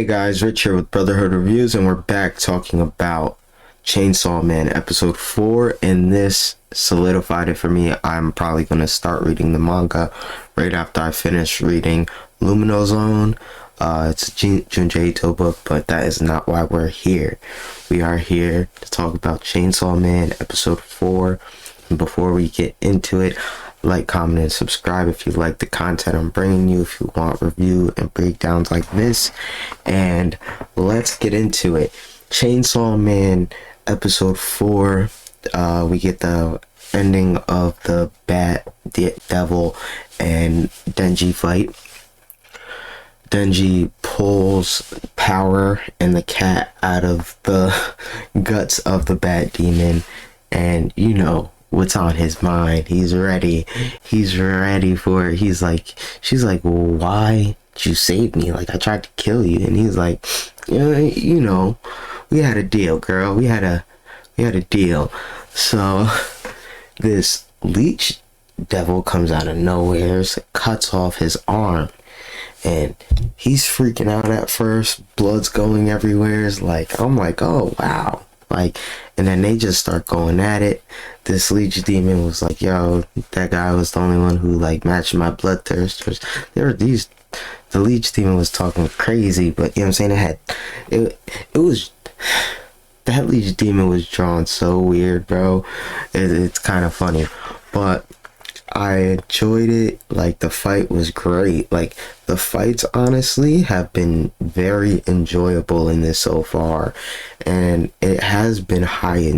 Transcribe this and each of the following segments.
Hey guys, Rich here with Brotherhood Reviews, and we're back talking about Chainsawman episode 4, and this solidified it for me. I'm probably going to start reading the manga right after I finish reading Lumino Zone. It's a Junji Ito book, but that is not why we're here. We are here to talk about Chainsawman episode 4, and before we get into it, like, comment, and subscribe if you like the content I'm bringing you, if you want review and breakdowns like this. And let's get into it. Chainsawman episode 4, we get the ending of the Devil and Denji fight. Denji pulls power and the cat out of the guts of the Bat Demon, and you know what's on his mind. He's ready for it. She's like, well, why did you save me? Like, I tried to kill you. And he's like, yeah, you know, we had a deal, girl. We had a deal. So this leech devil comes out of nowhere, cuts off his arm, and he's freaking out at first. Blood's going everywhere. It's like, I'm like, oh wow. Like, and then they just start going at it. This leech demon was like, yo, that guy was the only one who like matched my bloodthirst. The leech demon was talking crazy, but you know what I'm saying? That leech demon was drawn so weird, bro. It's kind of funny, but I enjoyed it. Like, the fight was great. Like, the fights honestly have been very enjoyable in this so far, and it has been high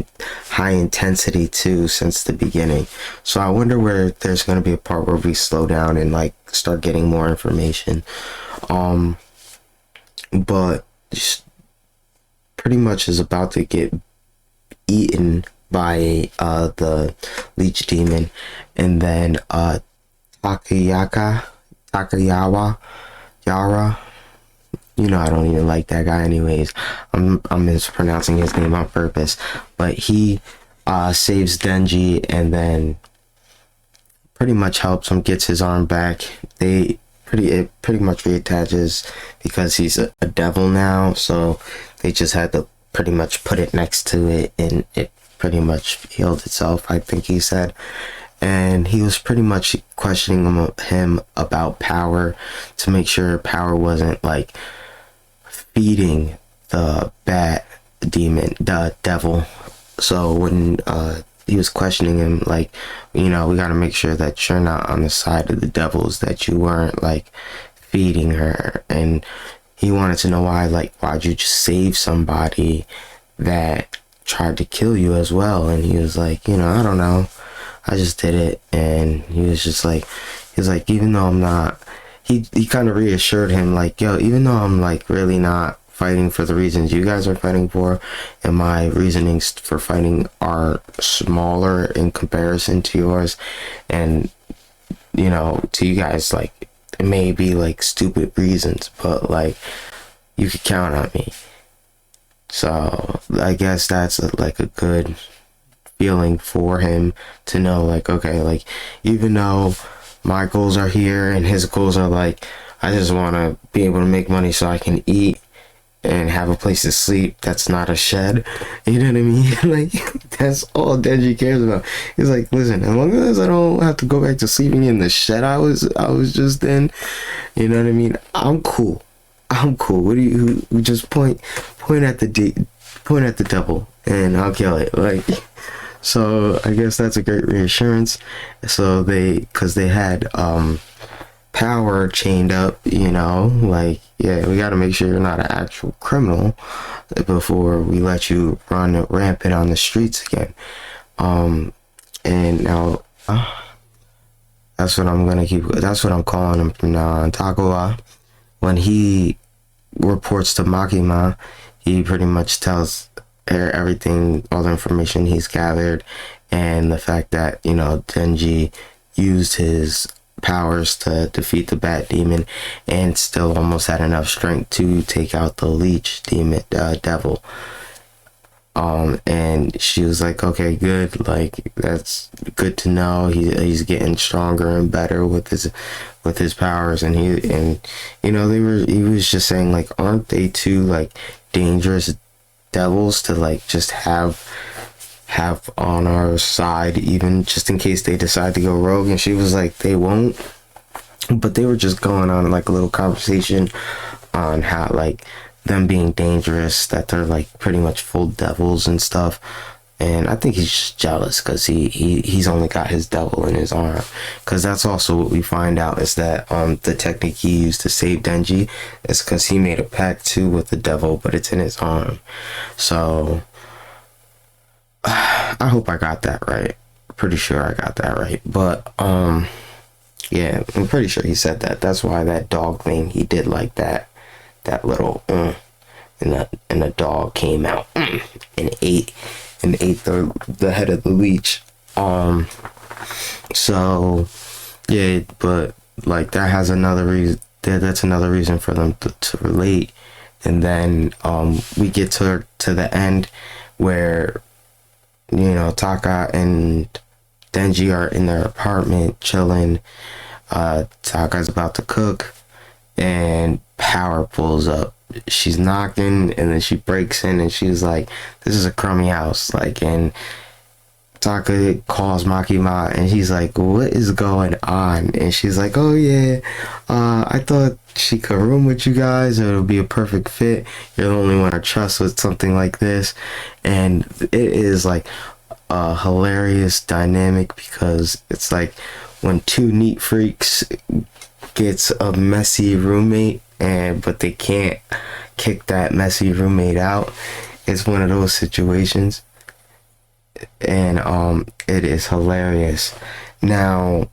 intensity too since the beginning. So I wonder where there's going to be a part where we slow down and like start getting more information. But just pretty much is about to get eaten by the leech demon, and then Yara, you know, I don't even like that guy anyways. I'm mispronouncing his name on purpose, but he saves Denji and then pretty much helps him, gets his arm back. It pretty much reattaches because he's a devil now, so they just had to pretty much put it next to it, and it pretty much healed itself, I think he said. And he was pretty much questioning him about power, to make sure power wasn't like feeding the Bat Demon, the devil. So when he was questioning him, like, you know, we got to make sure that you're not on the side of the devils, that you weren't like feeding her. And he wanted to know why'd you just save somebody that tried to kill you as well? And he was like, you know, I don't know, I just did it. And he was like, even though I'm not, he kind of reassured him, like, yo, even though I'm like really not fighting for the reasons you guys are fighting for, and my reasonings for fighting are smaller in comparison to yours, and you know, to you guys, like, it may be like stupid reasons, but like, you could count on me. So I guess that's like a good feeling for him to know, like, okay, like, even though my goals are here and his goals are like, I just want to be able to make money so I can eat and have a place to sleep that's not a shed, you know what I mean? Like, that's all Denji cares about. He's like, listen, as long as I don't have to go back to sleeping in the shed I was just in, you know what I mean, I'm cool. What do you just point at the devil and I'll kill it. Like, so I guess that's a great reassurance. So because they had power chained up, you know, like, yeah, we got to make sure you're not an actual criminal before we let you run rampant on the streets again. And now that's what I'm calling him from now on, Takua. When he reports to Makima, he pretty much tells her everything, all the information he's gathered, and the fact that, you know, Denji used his powers to defeat the Bat Demon and still almost had enough strength to take out the leech demon, devil. And she was like, okay, good, like that's good to know. He's getting stronger and better with his powers. And he was just saying, like, aren't they two like dangerous devils to like just have on our side, even just in case they decide to go rogue? And she was like, they won't. But they were just going on like a little conversation on how like them being dangerous, that they're like pretty much full devils and stuff. And I think he's just jealous because he's only got his devil in his arm. Because that's also what we find out, is that the technique he used to save Denji is because he made a pact too with the devil, but it's in his arm. So I hope I got that right. Pretty sure I got that right. But yeah, I'm pretty sure he said that. That's why that dog thing, he did like that little and the dog came out and ate the head of the leech. So yeah, but like that has another reason. That's another reason for them to relate. And then we get to the end where, you know, Taka and Denji are in their apartment chilling. Taka's about to cook and Power pulls up. She's knocking and then she breaks in and she's like, this is a crummy house. Like, and Taka calls Makima and he's like, what is going on? And she's like, oh yeah, I thought she could room with you guys, or it'll be a perfect fit. You're the only one I trust with something like this. And it is like a hilarious dynamic, because it's like when two neat freaks gets a messy roommate, but they can't kick that messy roommate out. It's one of those situations, and it is hilarious. Now,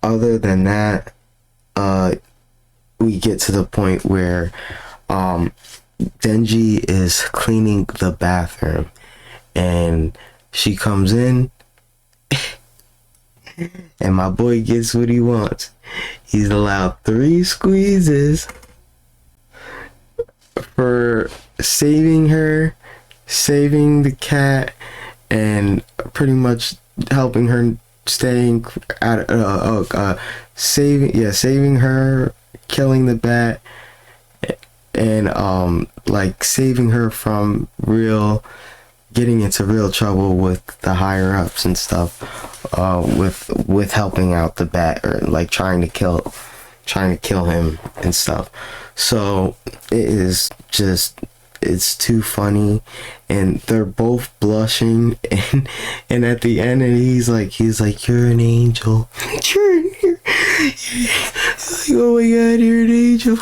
other than that, we get to the point where Denji is cleaning the bathroom and she comes in and my boy gets what he wants. He's allowed 3 squeezes for saving her, saving the cat, and pretty much helping her staying out saving her, killing the bat, and like saving her from getting into real trouble with the higher ups and stuff, with helping out the bat, or like trying to kill him and stuff. So it is just, it's too funny, and they're both blushing, and at the end, and he's like, you're an angel. You're like, oh my god, you're an angel.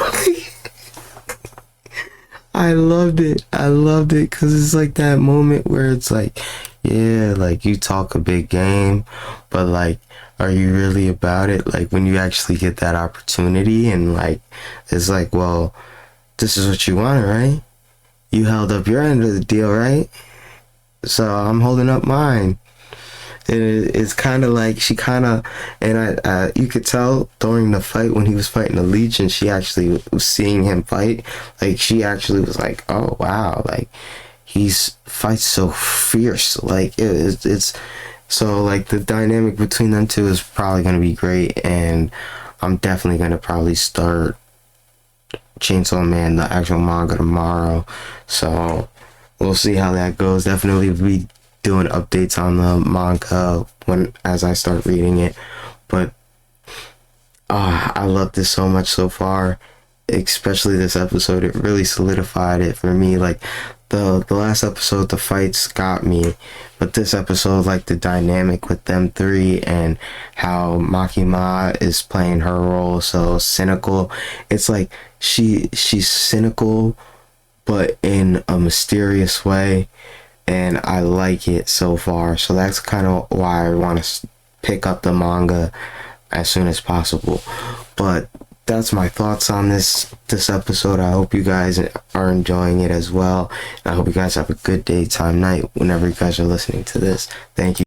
I loved it because it's like that moment where it's like, yeah, like you talk a big game, but like, are you really about it? Like when you actually get that opportunity, and like, it's like, well, this is what you wanted, right? You held up your end of the deal, right? So I'm holding up mine. It's kind of like she kind of, and you could tell during the fight when he was fighting the leech, and she actually was seeing him fight. Like she actually was like, oh wow, like he's fights so fierce. Like it's so like the dynamic between them two is probably gonna be great, and I'm definitely gonna probably start Chainsawman, the actual manga, tomorrow. So we'll see how that goes. Definitely be doing updates on the manga as I start reading it. But I love this so much so far, especially this episode. It really solidified it for me. Like the last episode, the fights got me, but this episode, like the dynamic with them three and how Makima is playing her role so cynical. It's like she's cynical but in a mysterious way, and I like it so far. So that's kind of why I want to pick up the manga as soon as possible. But that's my thoughts on this episode. I hope you guys are enjoying it as well. And I hope you guys have a good day, time, night, whenever you guys are listening to this. Thank you.